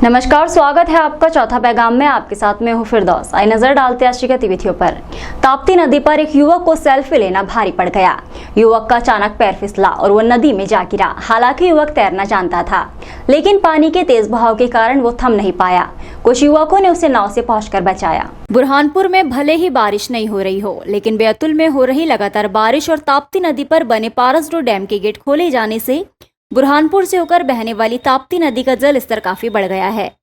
नमस्कार, स्वागत है आपका चौथा पैगाम में। आपके साथ में हूँ फिरदौस। आइए नजर डालते हैं आज की गतिविधियों पर। ताप्ती नदी पर एक युवक को सेल्फी लेना भारी पड़ गया। युवक का अचानक पैर फिसला और वो नदी में जा गिरा। हालांकि युवक तैरना जानता था, लेकिन पानी के तेज बहाव के कारण वो थम नहीं पाया। कुछ युवकों ने उसे नाव से पहुंचकर बचाया। बुरहानपुर में भले ही बारिश नहीं हो रही हो, लेकिन बैतुल में हो रही लगातार बारिश और ताप्ती नदी पर बने पारसडोह डैम के गेट खोले जाने से बुरहानपुर से होकर बहने वाली ताप्ती नदी का जल स्तर काफी बढ़ गया है।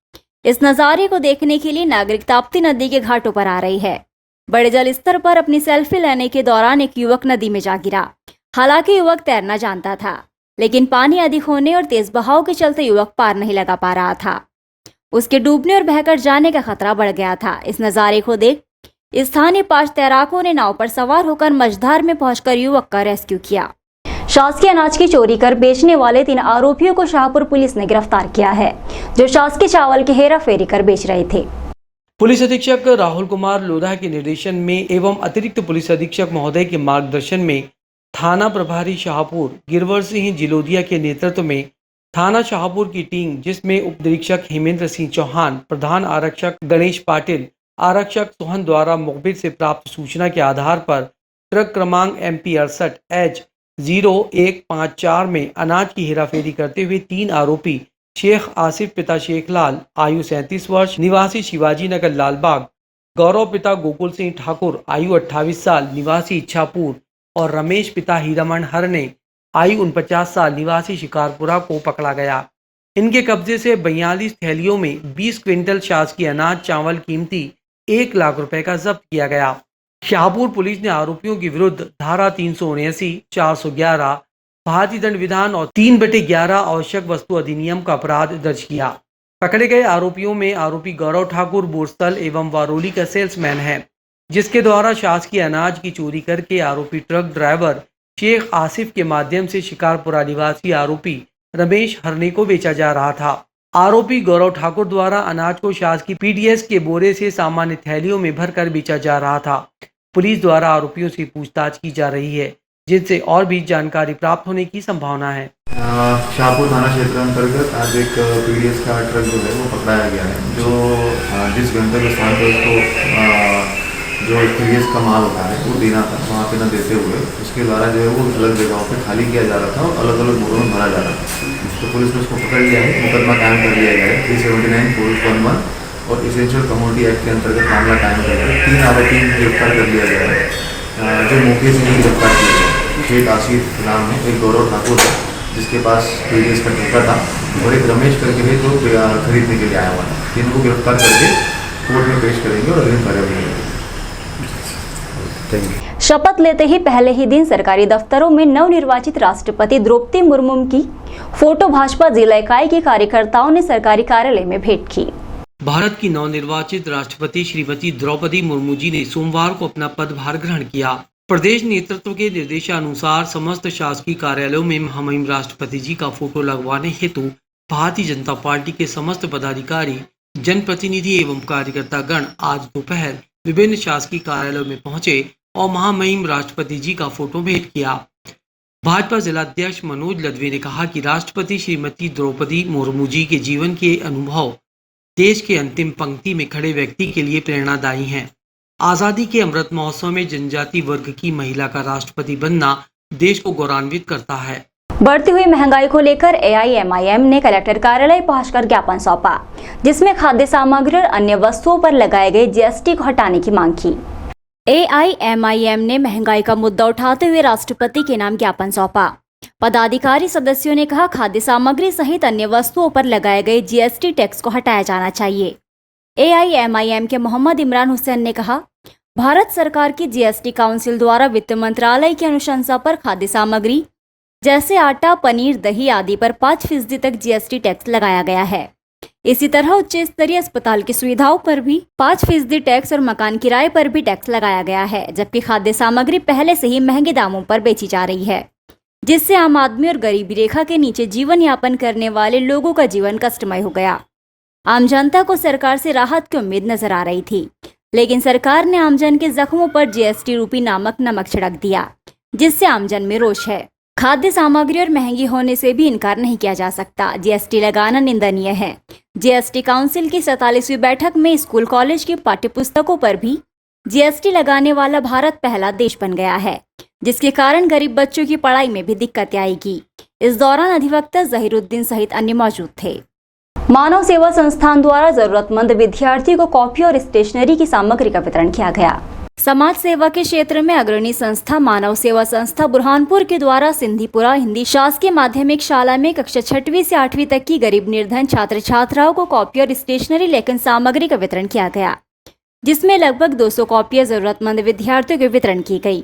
इस नजारे को देखने के लिए नागरिक ताप्ती नदी के घाटों पर आ रही है। बड़े जल स्तर पर अपनी सेल्फी लेने के दौरान एक युवक नदी में जा गिरा। हालांकि युवक तैरना जानता था, लेकिन पानी अधिक होने और तेज बहाव के चलते युवक पार नहीं लगा पा रहा था। उसके डूबने और बहकर जाने का खतरा बढ़ गया था। इस नजारे को देख स्थानीय 5 तैराकों ने नाव पर सवार होकर मझधार में पहुंचकर युवक का रेस्क्यू किया। शासकीय अनाज की चोरी कर बेचने वाले 3 आरोपियों को शाहपुर पुलिस ने गिरफ्तार किया है, जो शासकीय चावल की हेरा फेरी कर बेच रहे थे। पुलिस अधीक्षक राहुल कुमार लोधा के निर्देशन में एवं अतिरिक्त पुलिस अधीक्षक महोदय के मार्गदर्शन में थाना प्रभारी शाहपुर गिरवर सिंह जिलोदिया के नेतृत्व में थाना शाहपुर की टीम, जिसमें उप निरीक्षक हेमेंद्र सिंह चौहान, प्रधान आरक्षक गणेश पाटिल, आरक्षक सोहन द्वारा मुखबिर से प्राप्त सूचना के आधार पर ट्रक क्रमांक MP 68H0154 में अनाज की हेराफेरी करते हुए 3 आरोपी शेख आसिफ पिता शेख लाल आयु 37 वर्ष निवासी शिवाजी नगर लालबाग, गौरव पिता गोकुल सिंह ठाकुर आयु 28 साल निवासी इच्छापुर और रमेश पिता हीरामन हरने आयु 49 साल निवासी शिकारपुरा को पकड़ा गया। इनके कब्जे से 42 थैलियों में 20 क्विंटल शासकीय अनाज चावल कीमती 1 लाख रुपए का जब्त किया गया। शाहपुर पुलिस ने आरोपियों के विरुद्ध धारा 379, 411 भारतीय दंड विधान और 3/11 आवश्यक वस्तु अधिनियम का अपराध दर्ज किया। पकड़े गए आरोपियों में आरोपी गौरव ठाकुर बोरस्तल एवं वारोली का सेल्समैन है, जिसके द्वारा शासकीय अनाज की चोरी करके आरोपी ट्रक ड्राइवर शेख आसिफ के माध्यम से शिकारपुरा निवासी आरोपी रमेश हरने को बेचा जा रहा था। आरोपी गौरव ठाकुर द्वारा अनाज को शासकीय PDS के बोरे से सामान्य थैलियों में भरकर बेचा जा रहा था। पुलिस द्वारा आरोपियों से पूछताछ की जा रही है, जिनसे और भी जानकारी प्राप्त होने की संभावना है। शाहपुर थाना क्षेत्र अंतर्गत आज एक PDS का ट्रक जो है वो पकड़ाया गया है, जो जिस गंतव्य स्थान पर उसको जो PDS का माल होता है वो देना था, वहाँ पे न देते हुए उसके द्वारा जो है वो अलग जगहों पे खाली किया जा रहा था और अलग अलग बोरों में भरा जा रहा था। तो पुलिस ने उसको पकड़ लिया है, मुकदमा कायम कर लिया गया है 379 और इसेंशियल कमोडिटी एक्ट के अंतर्गत मामला कायम कर दिया। 3 आरोपी गिरफ्तार कर लिया गया है, जो मौके से ही गिरफ्तार किए गए। शेख आसिफ नाम है, एक गौरव ठाकुर है जिसके पास PDS का ठेका था, और एक रमेश करके है जो खरीदने के लिए आया हुआ है। इनको गिरफ्तार करके कोर्ट में पेश करेंगे और अग्रिम कार्रवाई करेंगे। शपथ लेते ही पहले ही दिन सरकारी दफ्तरों में नवनिर्वाचित राष्ट्रपति द्रौपदी मुर्मू की फोटो भाजपा जिला इकाई के कार्यकर्ताओं ने सरकारी कार्यालय में भेंट की। भारत की नवनिर्वाचित राष्ट्रपति श्रीमती द्रौपदी मुर्मू जी ने सोमवार को अपना पदभार ग्रहण किया। प्रदेश नेतृत्व के निर्देशानुसार समस्त शासकीय कार्यालयों में महामहिम राष्ट्रपति जी का फोटो लगवाने हेतु भारतीय जनता पार्टी के समस्त पदाधिकारी, जनप्रतिनिधि एवं कार्यकर्ता गण आज दोपहर विभिन्न शासकीय कार्यालयों में पहुंचे और महामहिम राष्ट्रपति जी का फोटो भेंट किया। भाजपा जिलाध्यक्ष मनोज लदवे ने कहा कि राष्ट्रपति श्रीमती द्रौपदी मुर्मू जी के जीवन के अनुभव देश के अंतिम पंक्ति में खड़े व्यक्ति के लिए प्रेरणादायी हैं। आजादी के अमृत महोत्सव में जनजाति वर्ग की महिला का राष्ट्रपति बनना देश को गौरवान्वित करता है। बढ़ती हुई महंगाई को लेकर AIMIM ने कलेक्टर कार्यालय पहुंचकर ज्ञापन सौंपा, जिसमें खाद्य सामग्री और अन्य वस्तुओं पर लगाए गए GST को हटाने की मांग की। AIMIM ने महंगाई का मुद्दा उठाते हुए राष्ट्रपति के नाम ज्ञापन सौंपा। पदाधिकारी सदस्यों ने कहा, खाद्य सामग्री सहित अन्य वस्तुओं पर लगाए गए GST टैक्स को हटाया जाना चाहिए। AIMIM के मोहम्मद इमरान हुसैन ने कहा, भारत सरकार की GST काउंसिल द्वारा वित्त मंत्रालय की अनुशंसा पर खाद्य सामग्री जैसे आटा, पनीर, दही आदि पर 5% तक GST टैक्स लगाया गया है। इसी तरह उच्च स्तरीय अस्पताल की सुविधाओं पर भी 5% टैक्स और मकान किराए पर भी टैक्स लगाया गया है, जबकि खाद्य सामग्री पहले से ही महंगे दामों पर बेची जा रही है, जिससे आम आदमी और गरीबी रेखा के नीचे जीवन यापन करने वाले लोगों का जीवन कष्टमय हो गया। आम जनता को सरकार से राहत की उम्मीद नजर आ रही थी, लेकिन सरकार ने आमजन के जख्मों पर GST रूपी नामक नमक छिड़क दिया, जिससे आमजन में रोष है। खाद्य सामग्री और महंगी होने से भी इनकार नहीं किया जा सकता। जीएसटी लगाना निंदनीय है। जीएसटी काउंसिल की 47वीं बैठक में स्कूल कॉलेज की पाठ्यपुस्तकों पर भी जीएसटी लगाने वाला भारत पहला देश बन गया है, जिसके कारण गरीब बच्चों की पढ़ाई में भी दिक्कत आएगी। इस दौरान अधिवक्ता जहीरुद्दीन सहित अन्य मौजूद थे। मानव सेवा संस्थान द्वारा जरूरतमंद विद्यार्थियों को कॉपी और स्टेशनरी की सामग्री का वितरण किया गया। समाज सेवा के क्षेत्र में अग्रणी संस्था मानव सेवा संस्था बुरहानपुर के द्वारा सिंधीपुरा हिंदी शासकीय माध्यमिक शाला में कक्षा 6वीं से 8वीं तक की गरीब निर्धन छात्र छात्राओं को कॉपी और स्टेशनरी लेखन सामग्री का वितरण किया गया, जिसमें लगभग 200 कॉपियां जरूरतमंद विद्यार्थियों को वितरण की गई।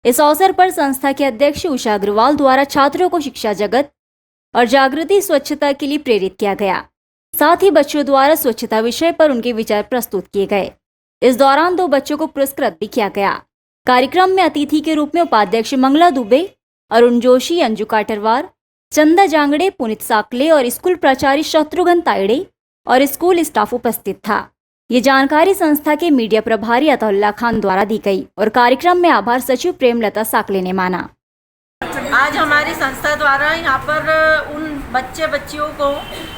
इस अवसर पर संस्था के अध्यक्ष उषा अग्रवाल द्वारा छात्रों को शिक्षा जगत और जागृति स्वच्छता के लिए प्रेरित किया गया। साथ ही बच्चों द्वारा स्वच्छता विषय पर उनके विचार प्रस्तुत किए गए। इस दौरान 2 बच्चों को पुरस्कृत भी किया गया। कार्यक्रम में अतिथि के रूप में उपाध्यक्ष मंगला दुबे, अरुण जोशी, अंजू काटरवार, चंदा जांगड़े, पुनित साकले और स्कूल प्राचार्य शत्रुघ्न तायड़े और स्कूल स्टाफ उपस्थित था। ये जानकारी संस्था के मीडिया प्रभारी अतउल्ला खान द्वारा दी गई और कार्यक्रम में आभार सचिव प्रेमलता साकले ने माना। आज हमारी संस्था द्वारा यहाँ पर उन बच्चियों को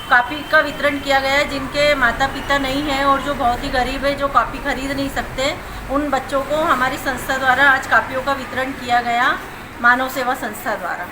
कॉपी का वितरण किया गया है जिनके माता पिता नहीं हैं और जो बहुत ही गरीब है, जो कॉपी खरीद नहीं सकते। उन बच्चों को हमारी संस्था द्वारा आज कॉपियों का वितरण किया गया, मानव सेवा संस्था द्वारा।